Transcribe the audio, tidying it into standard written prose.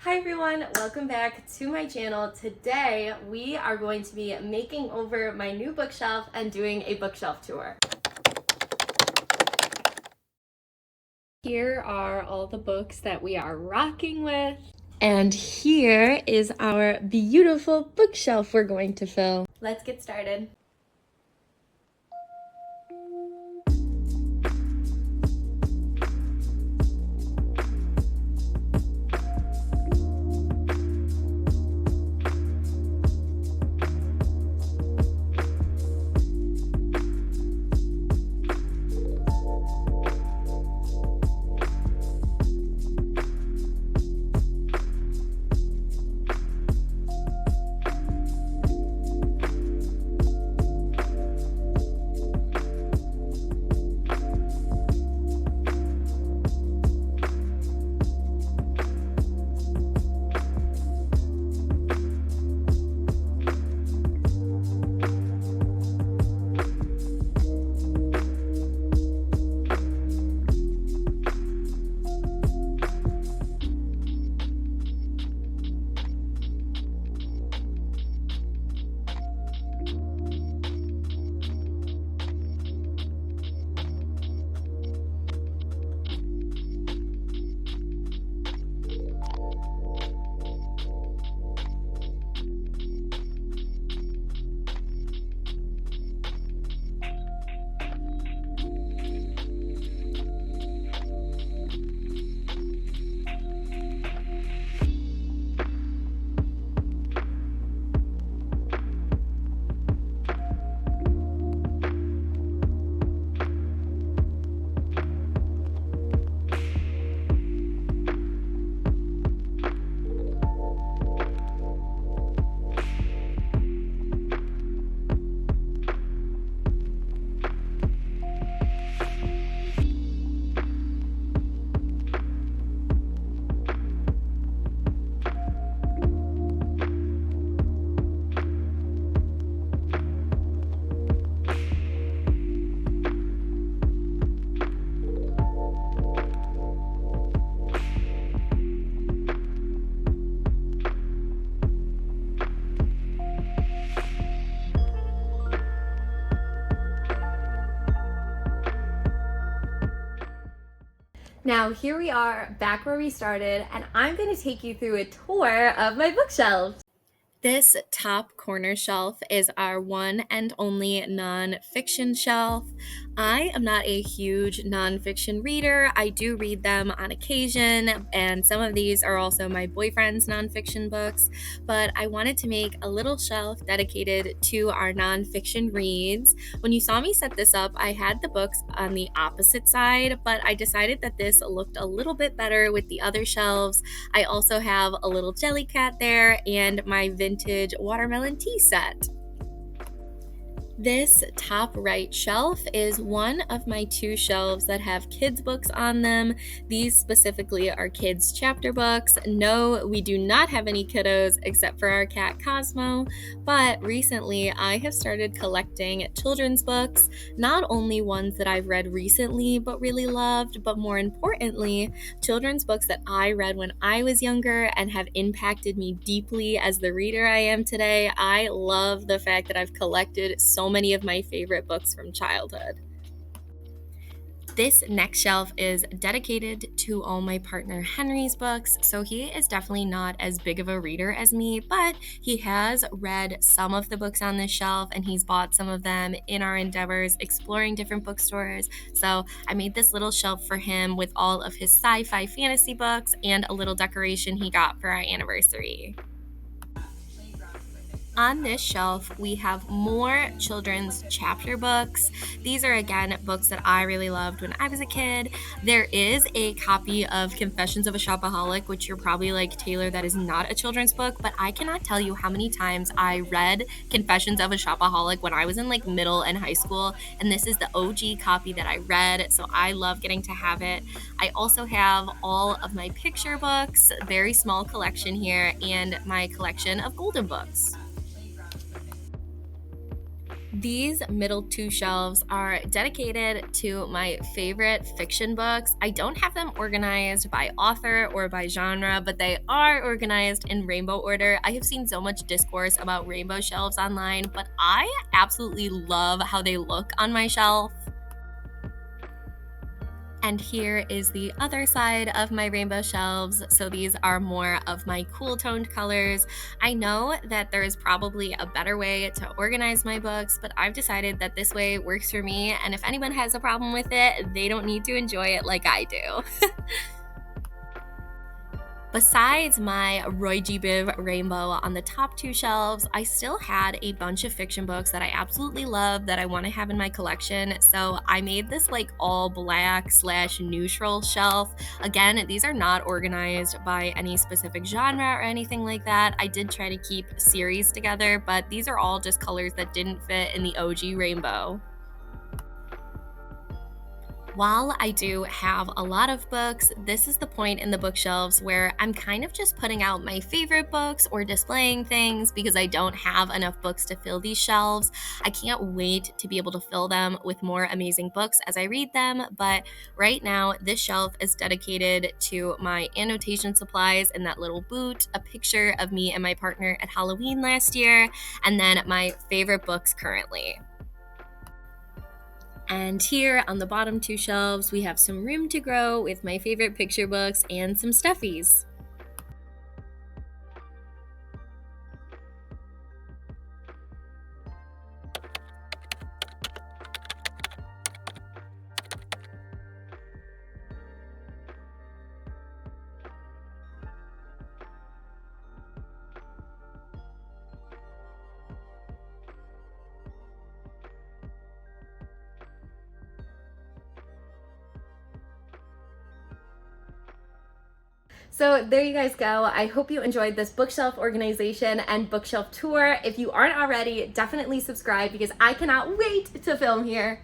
Hi everyone, welcome back to my channel. Today we are going to be making over my new bookshelf and doing a bookshelf tour. Here are all the books that we are rocking with. And here is our beautiful bookshelf we're going to fill. Let's get started. Now here we are back where we started, and I'm going to take you through a tour of my bookshelves. This top corner shelf is our one and only nonfiction shelf. I am not a huge nonfiction reader. I do read them on occasion, and some of these are also my boyfriend's nonfiction books, but I wanted to make a little shelf dedicated to our nonfiction reads. When you saw me set this up, I had the books on the opposite side, but I decided that this looked a little bit better with the other shelves. I also have a little jelly cat there and my vintage watermelon tea set. This top right shelf is one of my two shelves that have kids' books on them. These specifically are kids' chapter books. No, we do not have any kiddos except for our cat Cosmo, but recently I have started collecting children's books, not only ones that I've read recently but really loved, but more importantly, children's books that I read when I was younger and have impacted me deeply as the reader I am today. I love the fact that I've collected so many of my favorite books from childhood. This next shelf is dedicated to all my partner Henry's books, so he is definitely not as big of a reader as me, but he has read some of the books on this shelf and he's bought some of them in our endeavors exploring different bookstores. So I made this little shelf for him with all of his sci-fi fantasy books and a little decoration he got for our anniversary. On this shelf, we have more children's chapter books. These are, again, books that I really loved when I was a kid. There is a copy of Confessions of a Shopaholic, which you're probably like, Taylor, that is not a children's book, but I cannot tell you how many times I read Confessions of a Shopaholic when I was in like middle and high school, and this is the OG copy that I read, so I love getting to have it. I also have all of my picture books, very small collection here, and my collection of golden books. These middle two shelves are dedicated to my favorite fiction books. I don't have them organized by author or by genre, but they are organized in rainbow order. I have seen so much discourse about rainbow shelves online, but I absolutely love how they look on my shelf. And here is the other side of my rainbow shelves. So these are more of my cool toned colors. I know that there is probably a better way to organize my books, but I've decided that this way works for me. And if anyone has a problem with it, they don't need to enjoy it like I do. Besides my Roy G. Biv rainbow on the top two shelves, I still had a bunch of fiction books that I absolutely love that I want to have in my collection. So I made this like all black / neutral shelf. Again, these are not organized by any specific genre or anything like that. I did try to keep series together, but these are all just colors that didn't fit in the OG rainbow. While I do have a lot of books, this is the point in the bookshelves where I'm kind of just putting out my favorite books or displaying things because I don't have enough books to fill these shelves. I can't wait to be able to fill them with more amazing books as I read them, but right now this shelf is dedicated to my annotation supplies in that little boot, a picture of me and my partner at Halloween last year, and then my favorite books currently. And here on the bottom two shelves, we have some room to grow with my favorite picture books and some stuffies. So there you guys go. I hope you enjoyed this bookshelf organization and bookshelf tour. If you aren't already, definitely subscribe because I cannot wait to film here.